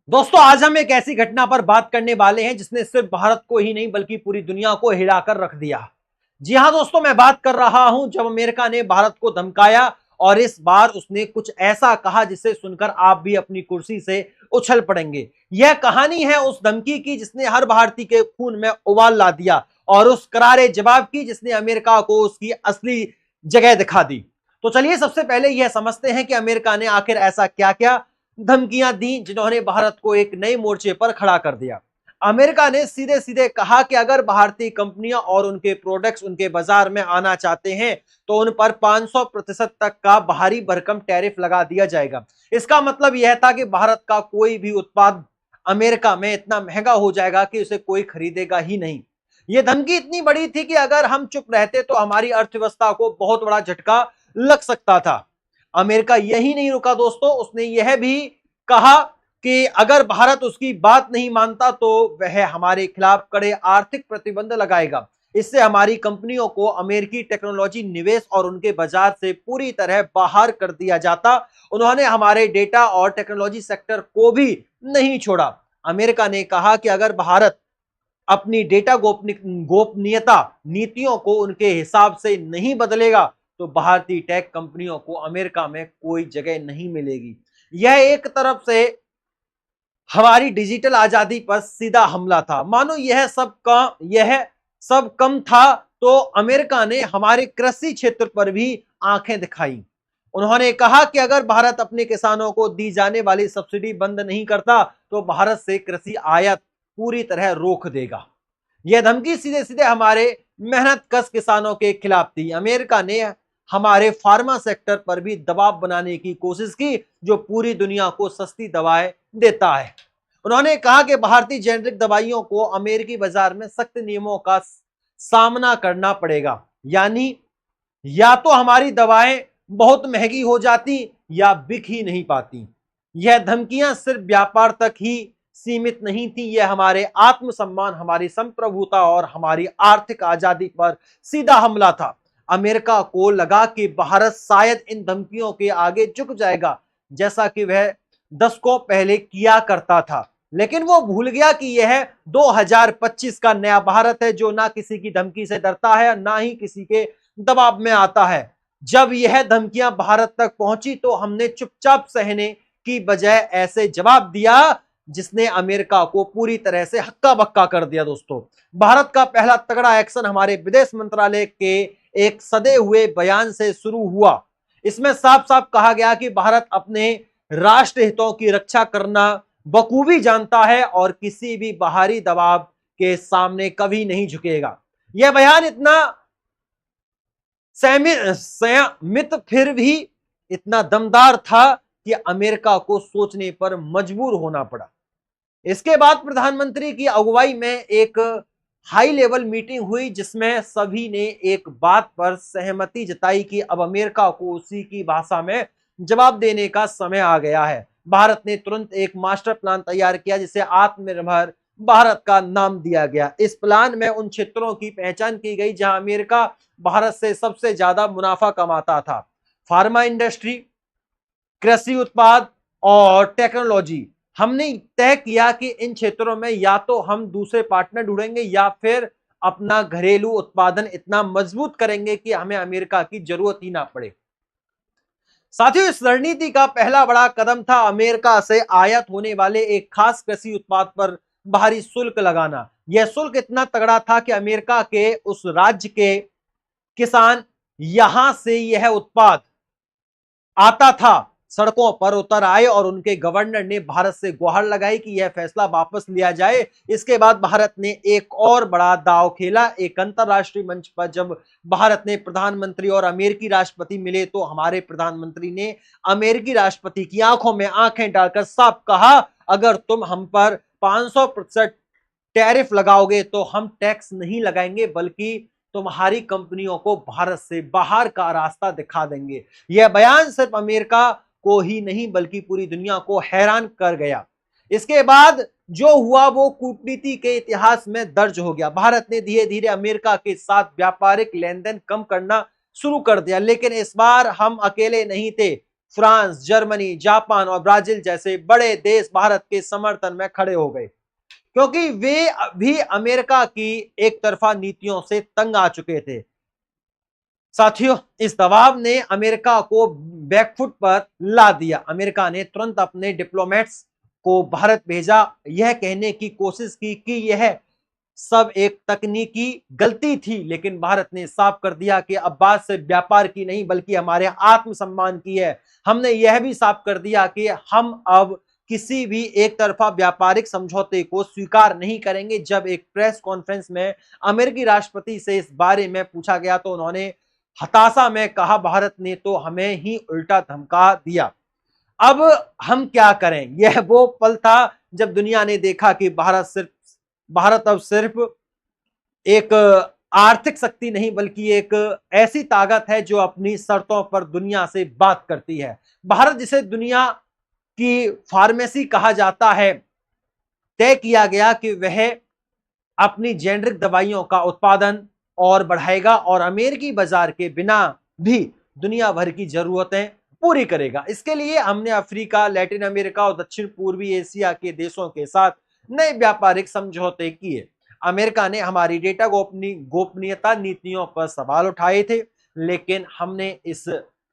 दोस्तों आज हम एक ऐसी घटना पर बात करने वाले हैं जिसने सिर्फ भारत को ही नहीं बल्कि पूरी दुनिया को हिलाकर रख दिया। जी हां दोस्तों, मैं बात कर रहा हूं जब अमेरिका ने भारत को धमकाया और इस बार उसने कुछ ऐसा कहा जिसे सुनकर आप भी अपनी कुर्सी से उछल पड़ेंगे। यह कहानी है उस धमकी की जिसने हर भारतीय के खून में उबाल ला दिया और उस करारे जवाब की जिसने अमेरिका को उसकी असली जगह दिखा दी। तो चलिए सबसे पहले यह समझते हैं कि अमेरिका ने आखिर ऐसा क्या क्या धमकियां दी जिन्होंने भारत को एक नए मोर्चे पर खड़ा कर दिया। अमेरिका ने सीधे सीधे कहा कि अगर भारतीय कंपनियां और उनके प्रोडक्ट्स उनके बाजार में आना चाहते हैं तो उन पर 500% तक का भारी भरकम टैरिफ लगा दिया जाएगा। इसका मतलब यह था कि भारत का कोई भी उत्पाद अमेरिका में इतना महंगा हो जाएगा कि उसे कोई खरीदेगा ही नहीं। यह धमकी इतनी बड़ी थी कि अगर हम चुप रहते तो हमारी अर्थव्यवस्था को बहुत बड़ा झटका लग सकता था। अमेरिका यही नहीं रुका दोस्तों, उसने यह भी कहा कि अगर भारत उसकी बात नहीं मानता तो वह हमारे खिलाफ कड़े आर्थिक प्रतिबंध लगाएगा। इससे हमारी कंपनियों को अमेरिकी टेक्नोलॉजी निवेश और उनके बाजार से पूरी तरह बाहर कर दिया जाता। उन्होंने हमारे डेटा और टेक्नोलॉजी सेक्टर को भी नहीं छोड़ा। अमेरिका ने कहा कि अगर भारत अपनी डेटा गोपनीयता नीतियों को उनके हिसाब से नहीं बदलेगा तो भारतीय टेक कंपनियों को अमेरिका में कोई जगह नहीं मिलेगी। यह एक तरफ से हमारी डिजिटल आजादी पर सीधा हमला था। मानो यह सब कम था तो अमेरिका ने हमारे कृषि क्षेत्र पर भी आंखें दिखाई। उन्होंने कहा कि अगर भारत अपने किसानों को दी जाने वाली सब्सिडी बंद नहीं करता तो भारत से कृषि आयात पूरी तरह रोक देगा। यह धमकी सीधे सीधे हमारे मेहनत कश किसानों के खिलाफ थी। अमेरिका ने हमारे फार्मा सेक्टर पर भी दबाव बनाने की कोशिश की जो पूरी दुनिया को सस्ती दवाएं देता है। उन्होंने कहा कि भारतीय जेनेरिक दवाइयों को अमेरिकी बाजार में सख्त नियमों का सामना करना पड़ेगा, यानी या तो हमारी दवाएं बहुत महंगी हो जाती या बिक ही नहीं पाती। यह धमकियां सिर्फ व्यापार तक ही सीमित नहीं थी, यह हमारे आत्मसम्मान, हमारी संप्रभुता और हमारी आर्थिक आजादी पर सीधा हमला था। अमेरिका को लगा कि भारत शायद इन धमकियों के आगे झुक जाएगा जैसा कि वह दशकों पहले किया करता था, लेकिन वो भूल गया कि यह 2025 का नया भारत है जो ना किसी की धमकी से डरता है ना ही किसी के दबाव में आता है। जब यह धमकियां भारत तक पहुंची तो हमने चुपचाप सहने की बजाय ऐसे जवाब दिया जिसने अमेरिका को पूरी तरह से हक्का बक्का कर दिया। दोस्तों, भारत का पहला तगड़ा एक्शन हमारे विदेश मंत्रालय के एक सदे हुए बयान से शुरू हुआ। इसमें साफ साफ कहा गया कि भारत अपने राष्ट्र हितों की रक्षा करना बखूबी जानता है और किसी भी बाहरी दबाव के सामने कभी नहीं झुकेगा। यह बयान इतना संयमित फिर भी इतना दमदार था कि अमेरिका को सोचने पर मजबूर होना पड़ा। इसके बाद प्रधानमंत्री की अगुवाई में एक हाई लेवल मीटिंग हुई जिसमें सभी ने एक बात पर सहमति जताई कि अब अमेरिका को उसी की भाषा में जवाब देने का समय आ गया है। भारत ने तुरंत एक मास्टर प्लान तैयार किया जिसे आत्मनिर्भर भारत का नाम दिया गया। इस प्लान में उन क्षेत्रों की पहचान की गई जहां अमेरिका भारत से सबसे ज्यादा मुनाफा कमाता था। फार्मा इंडस्ट्री, कृषि उत्पाद और टेक्नोलॉजी। हमने तय किया कि इन क्षेत्रों में या तो हम दूसरे पार्टनर ढूंढेंगे या फिर अपना घरेलू उत्पादन इतना मजबूत करेंगे कि हमें अमेरिका की जरूरत ही ना पड़े। साथियों, इस रणनीति का पहला बड़ा कदम था अमेरिका से आयात होने वाले एक खास कृषि उत्पाद पर भारी शुल्क लगाना। यह शुल्क इतना तगड़ा था कि अमेरिका के उस राज्य के किसान यहां से यह उत्पाद आता था सड़कों पर उतर आए और उनके गवर्नर ने भारत से गुहार लगाई कि यह फैसला वापस लिया जाए। इसके बाद भारत ने एक और बड़ा दांव खेला। एक अंतरराष्ट्रीय मंच पर जब भारत ने प्रधानमंत्री और अमेरिकी राष्ट्रपति मिले तो हमारे प्रधानमंत्री ने अमेरिकी राष्ट्रपति की आंखों में आंखें डालकर साफ कहा, अगर तुम हम पर 500% टैरिफ लगाओगे तो हम टैक्स नहीं लगाएंगे बल्कि तुम्हारी कंपनियों को भारत से बाहर का रास्ता दिखा देंगे। यह बयान सिर्फ अमेरिका को ही नहीं बल्कि पूरी दुनिया को हैरान कर गया। इसके बाद जो हुआ वो कूटनीति के इतिहास में दर्ज हो गया। भारत ने धीरे धीरे अमेरिका के साथ व्यापारिक लेन देन कम करना शुरू कर दिया, लेकिन इस बार हम अकेले नहीं थे। फ्रांस, जर्मनी, जापान और ब्राजील जैसे बड़े देश भारत के समर्थन में खड़े हो गए, क्योंकि वे भी अमेरिका की एक तरफा नीतियों से तंग आ चुके थे। साथियों, इस दबाव ने अमेरिका को बैकफुट पर ला दिया। अमेरिका ने तुरंत अपने डिप्लोमेट्स को भारत भेजा, यह कहने की कोशिश की कि यह सब एक तकनीकी गलती थी, लेकिन भारत ने साफ कर दिया कि अब बात सिर्फ व्यापार की नहीं बल्कि हमारे आत्मसम्मान की है। हमने यह भी साफ कर दिया कि हम अब किसी भी एक तरफा व्यापारिक समझौते को स्वीकार नहीं करेंगे। जब एक प्रेस कॉन्फ्रेंस में अमेरिकी राष्ट्रपति से इस बारे में पूछा गया तो उन्होंने हताशा में कहा, भारत ने तो हमें ही उल्टा धमका दिया। अब हम क्या करें? यह वो पल था जब दुनिया ने देखा कि भारत अब सिर्फ एक आर्थिक शक्ति नहीं बल्कि एक ऐसी ताकत है जो अपनी शर्तों पर दुनिया से बात करती है। भारत, जिसे दुनिया की फार्मेसी कहा जाता है, तय किया गया कि वह अपनी जेनरिक दवाइयों का उत्पादन और बढ़ाएगा और अमेरिकी बाजार के बिना भी दुनिया भर की जरूरतें पूरी करेगा। इसके लिए हमने अफ्रीका, लैटिन अमेरिका और दक्षिण पूर्वी एशिया के देशों के साथ नए व्यापारिक समझौते किए। अमेरिका ने हमारी डेटा गोपनीयता नीतियों पर सवाल उठाए थे, लेकिन हमने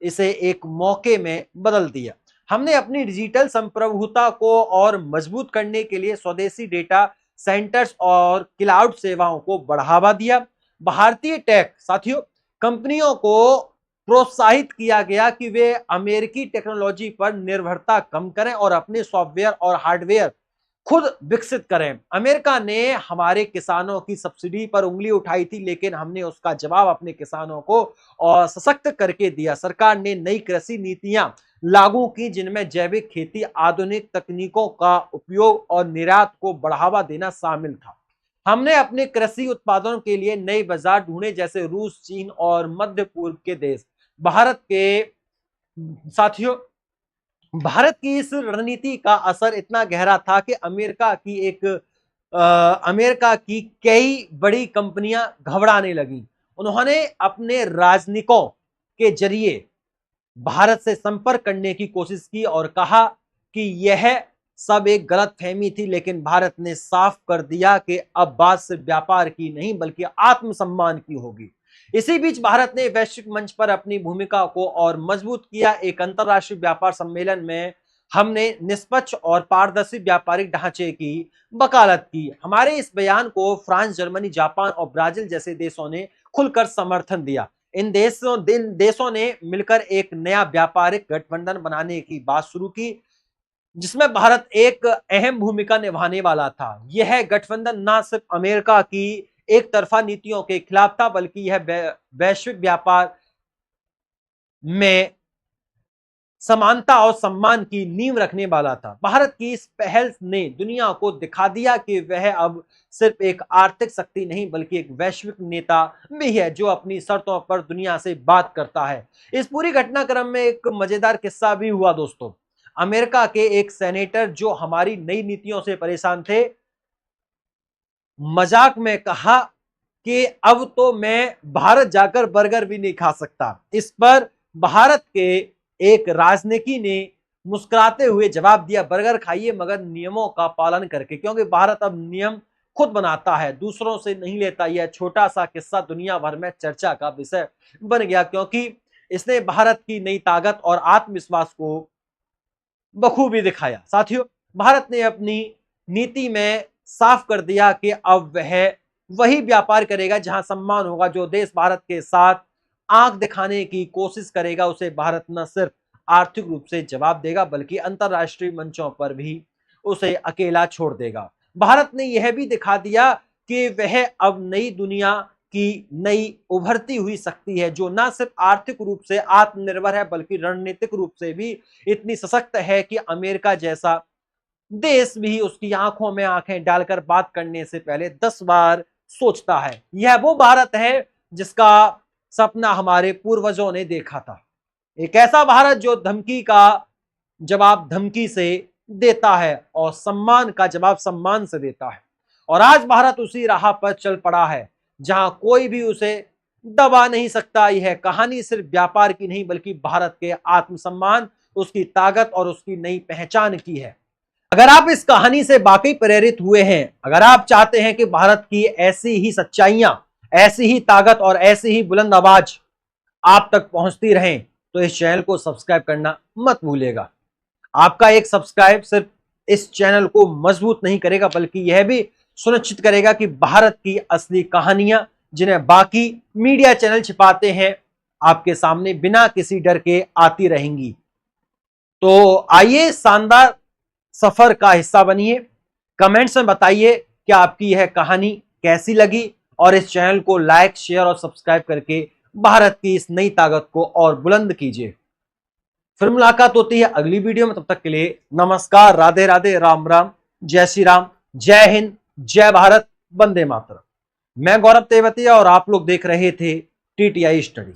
इसे एक मौके में बदल दिया। हमने अपनी डिजिटल संप्रभुता को और मजबूत करने के लिए स्वदेशी डेटा सेंटर्स और क्लाउड सेवाओं को बढ़ावा दिया। भारतीय टेक साथियों कंपनियों को प्रोत्साहित किया गया कि वे अमेरिकी टेक्नोलॉजी पर निर्भरता कम करें और अपने सॉफ्टवेयर और हार्डवेयर खुद विकसित करें। अमेरिका ने हमारे किसानों की सब्सिडी पर उंगली उठाई थी, लेकिन हमने उसका जवाब अपने किसानों को और सशक्त करके दिया। सरकार ने नई कृषि नीतियां लागू की जिनमें जैविक खेती, आधुनिक तकनीकों का उपयोग और निर्यात को बढ़ावा देना शामिल था। हमने अपने कृषि उत्पादों के लिए नए बाजार ढूंढे, जैसे रूस, चीन और मध्य पूर्व के देश। साथियों, भारत की इस रणनीति का असर इतना गहरा था कि अमेरिका की कई बड़ी कंपनियां घबराने लगी। उन्होंने अपने राजनयिकों के जरिए भारत से संपर्क करने की कोशिश की और कहा कि यह सब एक गलतफहमी थी, लेकिन भारत ने साफ कर दिया कि अब बात सिर्फ व्यापार की नहीं बल्कि आत्मसम्मान की होगी। इसी बीच भारत ने वैश्विक मंच पर अपनी भूमिका को और मजबूत किया। एक अंतर्राष्ट्रीय व्यापार सम्मेलन में हमने निष्पक्ष और पारदर्शी व्यापारिक ढांचे की वकालत की। हमारे इस बयान को फ्रांस, जर्मनी, जापान और ब्राजील जैसे देशों ने खुलकर समर्थन दिया। इन देशों ने मिलकर एक नया व्यापारिक गठबंधन बनाने की बात शुरू की, जिसमें भारत एक अहम भूमिका निभाने वाला था। यह गठबंधन न सिर्फ अमेरिका की एक तरफा नीतियों के खिलाफ था, बल्कि यह वैश्विक व्यापार में समानता और सम्मान की नींव रखने वाला था। भारत की इस पहल ने दुनिया को दिखा दिया कि वह अब सिर्फ एक आर्थिक शक्ति नहीं बल्कि एक वैश्विक नेता भी है जो अपनी शर्तों पर दुनिया से बात करता है। इस पूरी घटनाक्रम में एक मजेदार किस्सा भी हुआ दोस्तों। अमेरिका के एक सेनेटर जो हमारी नई नीतियों से परेशान थे, मजाक में कहा कि अब तो मैं भारत जाकर बर्गर भी नहीं खा सकता। इस पर भारत के एक राजनीति ने मुस्कुराते हुए जवाब दिया, बर्गर खाइए मगर नियमों का पालन करके, क्योंकि भारत अब नियम खुद बनाता है, दूसरों से नहीं लेता। यह छोटा सा किस्सा दुनिया भर में चर्चा का विषय बन गया, क्योंकि इसने भारत की नई ताकत और आत्मविश्वास को बखूबी दिखाया। साथियों, भारत ने अपनी नीति में साफ कर दिया कि अब वह वही व्यापार करेगा जहां सम्मान होगा। जो देश भारत के साथ आंख दिखाने की कोशिश करेगा उसे भारत न सिर्फ आर्थिक रूप से जवाब देगा बल्कि अंतरराष्ट्रीय मंचों पर भी उसे अकेला छोड़ देगा। भारत ने यह भी दिखा दिया कि वह अब नई दुनिया की नई उभरती हुई शक्ति है, जो न सिर्फ आर्थिक रूप से आत्मनिर्भर है बल्कि रणनीतिक रूप से भी इतनी सशक्त है कि अमेरिका जैसा देश भी उसकी आंखों में आंखें डालकर बात करने से पहले 10 बार सोचता है। यह वो भारत है जिसका सपना हमारे पूर्वजों ने देखा था। एक ऐसा भारत जो धमकी का जवाब धमकी से देता है और सम्मान का जवाब सम्मान से देता है। और आज भारत उसी राह पर चल पड़ा है जहां कोई भी उसे दबा नहीं सकता। यह कहानी सिर्फ व्यापार की नहीं बल्कि भारत के आत्मसम्मान, उसकी ताकत और उसकी नई पहचान की है। अगर आप इस कहानी से वाकई प्रेरित हुए हैं, अगर आप चाहते हैं कि भारत की ऐसी ही सच्चाइयां, ऐसी ही ताकत और ऐसी ही बुलंद आवाज आप तक पहुंचती रहें, तो इस चैनल को सब्सक्राइब करना मत भूलिएगा। आपका एक सब्सक्राइब सिर्फ इस चैनल को मजबूत नहीं करेगा, बल्कि यह भी सुनिश्चित करेगा कि भारत की असली कहानियां, जिन्हें बाकी मीडिया चैनल छिपाते हैं, आपके सामने बिना किसी डर के आती रहेंगी। तो आइए शानदार सफर का हिस्सा बनिए। कमेंट्स में बताइए कि आपकी यह कहानी कैसी लगी, और इस चैनल को लाइक, शेयर और सब्सक्राइब करके भारत की इस नई ताकत को और बुलंद कीजिए। फिर मुलाकात होती है अगली वीडियो में। तब तक के लिए नमस्कार, राधे राधे, राम राम, जय श्री राम, जय हिंद, जय भारत, वंदे मातरम। मैं गौरव तेवतिया और आप लोग देख रहे थे टीटीआई स्टडी।